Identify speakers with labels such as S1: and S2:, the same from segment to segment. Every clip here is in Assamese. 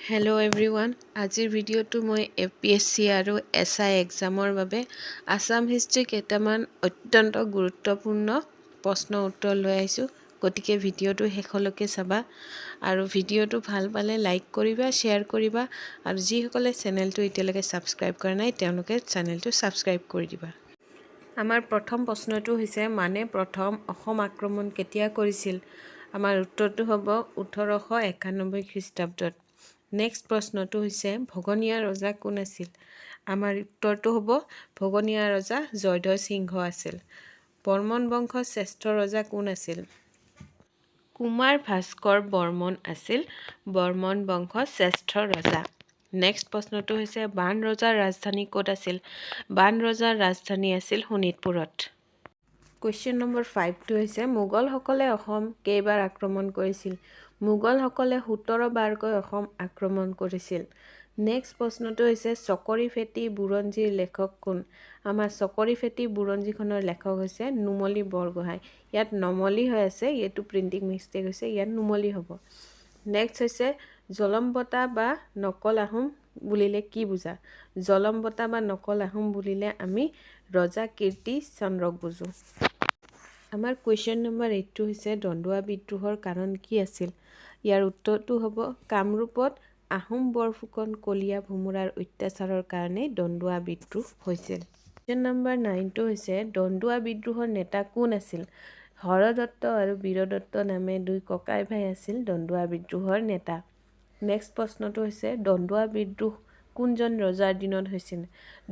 S1: Hello everyone. আজিৰ ভিডিঅ'টো মই APSC আৰু SI এক্সামৰ বাবে আসাম হিষ্ট্ৰী কেইটামান অত্যন্ত গুৰুত্বপূৰ্ণ প্ৰশ্ন উত্তৰ লৈ আহিছোঁ। গতিকে ভিডিঅ'টো শেষলৈকে চাবা আৰু ভিডিঅ'টো ভাল পালে লাইক কৰিবা, শ্বেয়াৰ কৰিবা আৰু যিসকলে চেনেলটো এতিয়ালৈকে ছাবস্ক্ৰাইব কৰা নাই তেওঁলোকে চেনেলটো ছাবস্ক্ৰাইব কৰি দিবা। আমাৰ প্ৰথম প্ৰশ্নটো হৈছে প্ৰথম অসম আক্ৰমণ কেতিয়া কৰিছিল? আমাৰ উত্তৰটো হ'ব 1891 খ্ৰীষ্টাব্দত। নেক্সট প্ৰশ্নটো হৈছে ভগনীয়া ৰজা কোন আছিল? আমাৰ উত্তৰটো হ'ব ভগনীয়া ৰজা জয়ধ্বজ সিংহ আছিল। বৰ্মন বংশৰ শ্ৰেষ্ঠ ৰজা কোন আছিল? কুমাৰ ভাস্কৰ বৰ্মন আছিল বৰ্মন বংশৰ শ্ৰেষ্ঠ ৰজা। নেক্সট প্ৰশ্নটো হৈছে বাণ ৰজাৰ ৰাজধানী ক'ত আছিল? বাণ ৰজাৰ ৰাজধানী আছিল শোণিতপুৰত। কুৱেশ্যন নম্বৰ 5টো হৈছে মোগলসকলে অসম কেইবাৰ আক্ৰমণ কৰিছিল? মোগলসকলে 17 বাৰকৈ অসম আক্ৰমণ কৰিছিল। নেক্সট প্ৰশ্নটো হৈছে চকৰি ফেটি বুৰঞ্জীৰ লেখক কোন? আমাৰ চকৰি ফেটি বুৰঞ্জীখনৰ লেখক হৈছে নুমলী বৰগোহাঁই। ইয়াত নমলী হৈ আছে, এইটো প্ৰিণ্টিং মিষ্টেক হৈছে, ইয়াত নুমলী হ'ব। নেক্সট হৈছে জলম বঁটা বা নকল আহোম বুলিলে কি বুজা? জলম বঁটা বা নকল আহোম বুলিলে আমি ৰজা কীৰ্তি চন্দ্ৰক বুজো। আমাৰ কুৱেশ্যন নম্বৰ 8টো হৈছে দন্দুৱা বিদ্ৰোহৰ কাৰণ কি আছিল? ইয়াৰ উত্তৰটো হ'ব কামৰূপত আহোম বৰফুকন কলীয়া ভোমোৰাৰ অত্যাচাৰৰ কাৰণেই দন্দুৱা বিদ্ৰোহ হৈছিল। কুৱেশ্যন নম্বৰ 9টো হৈছে দন্দুৱা বিদ্ৰোহৰ নেতা কোন আছিল? হৰদত্ত আৰু বীৰদত্ত নামে দুই ককাই ভাই আছিল দন্দুৱা বিদ্ৰোহৰ নেতা। নেক্সট প্ৰশ্নটো হৈছে দন্দুৱা বিদ্ৰোহ কোনজন ৰজাৰ দিনত হৈছিল?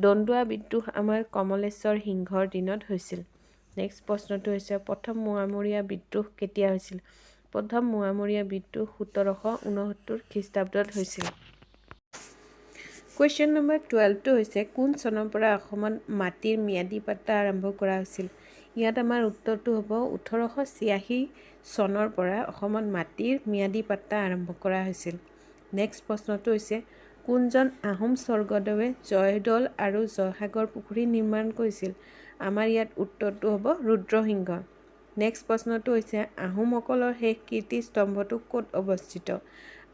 S1: দন্দুৱা বিদ্ৰোহ আমাৰ কমলেশ্বৰ সিংহৰ দিনত হৈছিল। নেক্সট প্ৰশ্নটো হৈছে প্ৰথম মোৱামৰীয়া বিদ্ৰোহ কেতিয়া হৈছিল? প্ৰথম মোৱামৰীয়া বিদ্ৰোহ 1769 খ্ৰীষ্টাব্দত হৈছিল। কুৱেশ্যন নম্বৰ 12টো হৈছে কোন চনৰ পৰা অসমত মাটিৰ ম্যাদী পাট্টা আৰম্ভ কৰা হৈছিল? ইয়াত আমাৰ উত্তৰটো হ'ব 1886 চনৰ পৰা অসমত মাটিৰ ম্যাদী পাট্টা আৰম্ভ কৰা হৈছিল। নেক্সট প্ৰশ্নটো হৈছে কোনজন আহোম স্বৰ্গদেৱে জয়দৌল আৰু জয়সাগৰ পুখুৰী নিৰ্মাণ কৰিছিল? আমাৰ ইয়াত উত্তৰটো হ'ব ৰুদ্ৰসিংহ। নেক্সট প্ৰশ্নটো হৈছে আহোমসকলৰ শেষ কীৰ্তিস্তম্ভটো ক'ত অৱস্থিত?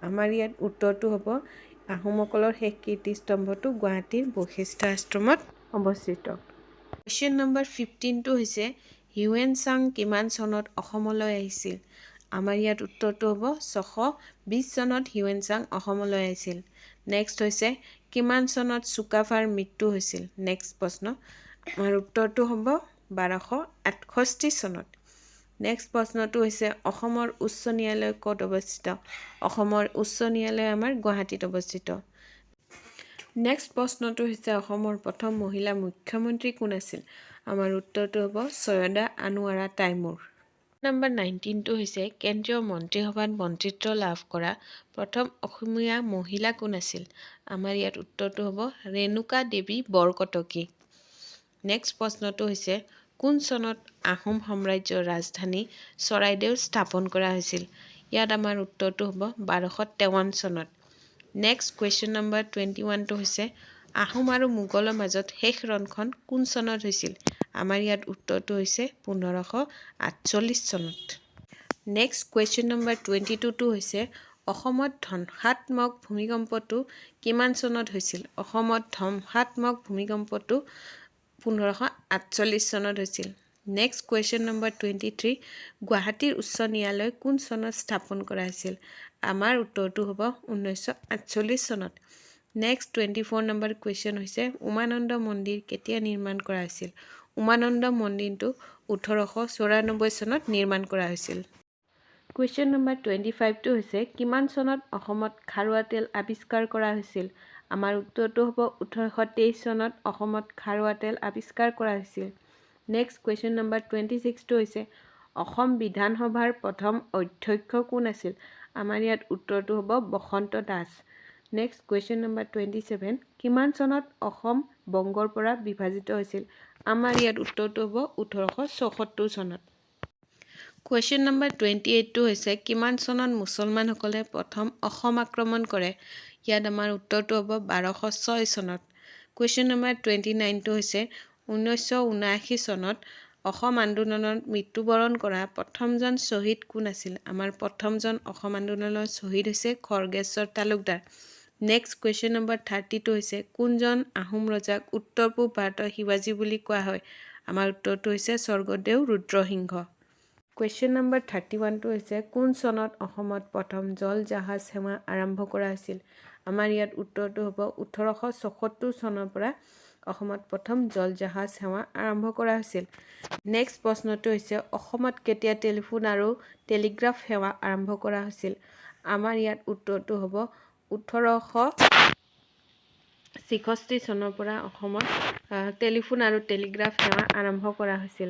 S1: আমাৰ ইয়াত উত্তৰটো হ'ব আহোমসকলৰ শেষ কীৰ্তিস্তম্ভটো গুৱাহাটীৰ বশিষ্ঠ আশ্ৰমত অৱস্থিত। কুৱেশ্যন নম্বৰ 15টো হৈছে হিউৱেন চাং কিমান চনত অসমলৈ আহিছিল? আমাৰ ইয়াত উত্তৰটো হ'ব 620 চনত হিউৱেন চাং অসমলৈ আহিছিল। নেক্সট হৈছে কিমান চনত চুকাফাৰ মৃত্যু হৈছিল? নেক্সট প্ৰশ্ন, আমাৰ উত্তৰটো হ'ব 1268 চনত। নেক্সট প্ৰশ্নটো হৈছে অসমৰ উচ্চ ন্যায়ালয় ক'ত অৱস্থিত? অসমৰ উচ্চ ন্যায়ালয় আমাৰ গুৱাহাটীত অৱস্থিত। নেক্সট প্ৰশ্নটো হৈছে অসমৰ প্ৰথম মহিলা মুখ্যমন্ত্ৰী কোন আছিল? আমাৰ উত্তৰটো হ'ব ছৈয়দা আনোৱাৰা তাইমুৰ। নম্বৰ 19টো হৈছে কেন্দ্ৰীয় মন্ত্ৰীসভাত মন্ত্ৰিত্ব লাভ কৰা প্ৰথম অসমীয়া মহিলা কোন আছিল? আমাৰ ইয়াত উত্তৰটো হ'ব ৰেণুকা দেৱী বৰকটকী। নেক্সট প্ৰশ্নটো হৈছে কোন চনত আহোম সাম্ৰাজ্যৰ ৰাজধানী চৰাইদেউ স্থাপন কৰা হৈছিল? ইয়াত আমাৰ উত্তৰটো হ'ব 1253 চনত। নেক্সট কুৱেশ্যন নম্বৰ 21টো হৈছে আহোম আৰু মোগলৰ মাজত শেষ ৰণখন কোন চনত হৈছিল? আমাৰ ইয়াত উত্তৰটো হৈছে 1548 চনত। নেক্সট কুৱেশ্যন নম্বৰ 22টো হৈছে অসমত ধ্বংসাত্মক ভূমিকম্পটো কিমান চনত হৈছিল? অসমত ধ্বংসাত্মক ভূমিকম্পটো 1548 চনত হৈছিল। নেক্সট কুৱেশ্যন নম্বৰ 23 গুৱাহাটীৰ উচ্চ ন্যায়ালয় কোন চনত স্থাপন কৰা হৈছিল? আমাৰ উত্তৰটো হ'ব 1948 চনত। নেক্সট 24 নম্বৰ কুৱেশ্যন হৈছে উমানন্দ মন্দিৰ কেতিয়া নিৰ্মাণ কৰা হৈছিল? উমানন্দ মন্দিৰটো 1894 চনত নিৰ্মাণ কৰা হৈছিল। কুৱেশ্যন নম্বৰ 25টো হৈছে কিমান চনত অসমত খাৰুৱা তেল আৱিষ্কাৰ কৰা হৈছিল? আমাৰ উত্তৰটো হ'ব 1823 চনত অসমত খাৰুৱা তেল আৱিষ্কাৰ কৰা হৈছিল। নেক্সট কুৱেশ্যন নম্বৰ 26টো হৈছে অসম বিধানসভাৰ প্ৰথম অধ্যক্ষ কোন আছিল? আমাৰ ইয়াত উত্তৰটো হ'ব বসন্ত দাস। নেক্সট কুৱেশ্যন নম্বৰ 27 কিমান চনত অসম বংগৰ পৰা বিভাজিত হৈছিল? আমাৰ ইয়াত উত্তৰটো হ'ব 1874 চনত। কুৱেশ্যন নম্বৰ 28টো হৈছে কিমান চনত মুছলমানসকলে প্ৰথম অসম আক্ৰমণ কৰে? ইয়াত আমাৰ উত্তৰটো হ'ব 1206 চনত। কুৱেশ্যন নম্বৰ 29টো হৈছে 1979 চনত অসম আন্দোলনত মৃত্যুবৰণ কৰা প্ৰথমজন শ্বহীদ কোন আছিল? আমাৰ প্ৰথমজন অসম আন্দোলনৰ শ্বহীদ হৈছে Khargeswar Talukdar. Next question number 32 হৈছে কোনজন আহোম ৰজাক উত্তৰ পূব ভাৰতৰ শিৱাজী বুলি কোৱা হয়? আমাৰ উত্তৰটো হৈছে স্বৰ্গদেউ ৰুদ্ৰসিংহ। কুৱেশ্যন নম্বৰ 31টো হৈছে কোন চনত অসমত প্ৰথম জল জাহাজ সেৱা আৰম্ভ কৰা হৈছিল? আমাৰ ইয়াত উত্তৰটো হ'ব 1874 চনৰ পৰা অসমত প্ৰথম জল জাহাজ সেৱা আৰম্ভ কৰা হৈছিল। নেক্সট প্ৰশ্নটো হৈছে অসমত কেতিয়া টেলিফোন আৰু টেলিগ্ৰাফ সেৱা আৰম্ভ কৰা হৈছিল? আমাৰ ইয়াত উত্তৰটো হ'ব 1866 চনৰ পৰা অসমত টেলিফোন আৰু টেলিগ্ৰাফ সেৱা আৰম্ভ কৰা হৈছিল।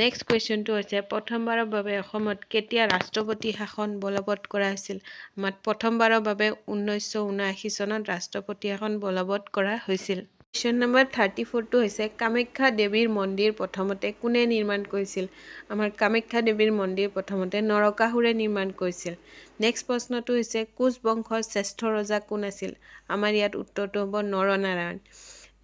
S1: নেক্সট কুৱেশ্যনটো হৈছে প্ৰথমবাৰৰ বাবে অসমত কেতিয়া ৰাষ্ট্ৰপতি শাসন বলবৎ কৰা হৈছিল? আমাৰ প্ৰথমবাৰৰ বাবে 1979 চনত ৰাষ্ট্ৰপতি শাসন বলবৎ কৰা হৈছিল। কুৱেশ্যন নম্বৰ 34টো হৈছে কামাখ্যা দেৱীৰ মন্দিৰ প্ৰথমতে কোনে নিৰ্মাণ কৰিছিল? আমাৰ কামাখ্যা দেৱীৰ মন্দিৰ প্ৰথমতে নৰকাসুৰে নিৰ্মাণ কৰিছিল। নেক্সট প্ৰশ্নটো হৈছে কোচ বংশৰ শ্ৰেষ্ঠ ৰজা কোন আছিল? আমাৰ ইয়াত উত্তৰটো হ'ব নৰনাৰায়ণ।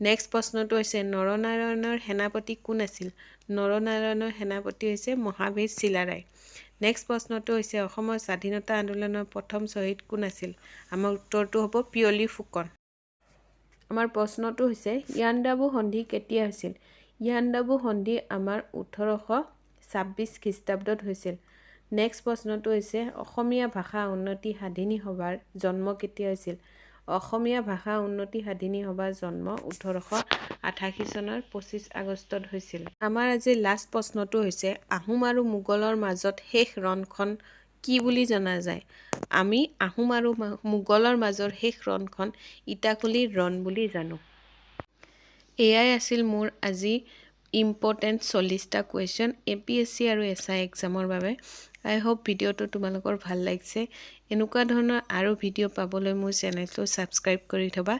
S1: নেক্সট প্ৰশ্নটো হৈছে নৰনাৰায়ণৰ সেনাপতি কোন আছিল? নৰনাৰায়ণৰ সেনাপতি হৈছে মহাবীৰ চিলাৰায়। নেক্সট প্ৰশ্নটো হৈছে অসমৰ স্বাধীনতা আন্দোলনৰ প্ৰথম শ্বহীদ কোন আছিল? আমাৰ উত্তৰটো হ'ব পিয়লি ফুকন। আমাৰ প্ৰশ্নটো হৈছে ইয়াণ্ডাবু সন্ধি কেতিয়া হৈছিল? ইয়াণ্ডাবু সন্ধি আমাৰ 1826 খ্ৰীষ্টাব্দত হৈছিল। নেক্সট প্ৰশ্নটো হৈছে অসমীয়া ভাষা উন্নতি সাধিনী সভাৰ জন্ম কেতিয়া হৈছিল? অসমীয়া ভাষা উন্নতি সাধিনী সভাৰ জন্ম 1888 চনৰ 25 আগষ্টত হৈছিল। আমাৰ আজি লাষ্ট প্ৰশ্নটো হৈছে আহোম আৰু মোগলৰ মাজত শেষ ৰণখন কি বুলি জনা যায়? আমি আহোম আৰু মোগলৰ মাজৰ শেষ ৰণখন ইটাখুলিৰ ৰণ বুলি জানো। এয়াই আছিল মোৰ আজি ইম্পৰ্টেণ্ট 40টা কুৱেশ্যন APSC আৰু SI এক্সামৰ বাবে। আই হোপ ভিডিঅ'টো তোমালোকৰ ভাল লাগিছে। এনেকুৱা ধৰণৰ আৰু ভিডিঅ' পাবলৈ মোৰ চেনেলটো ছাবস্ক্ৰাইব কৰি থবা।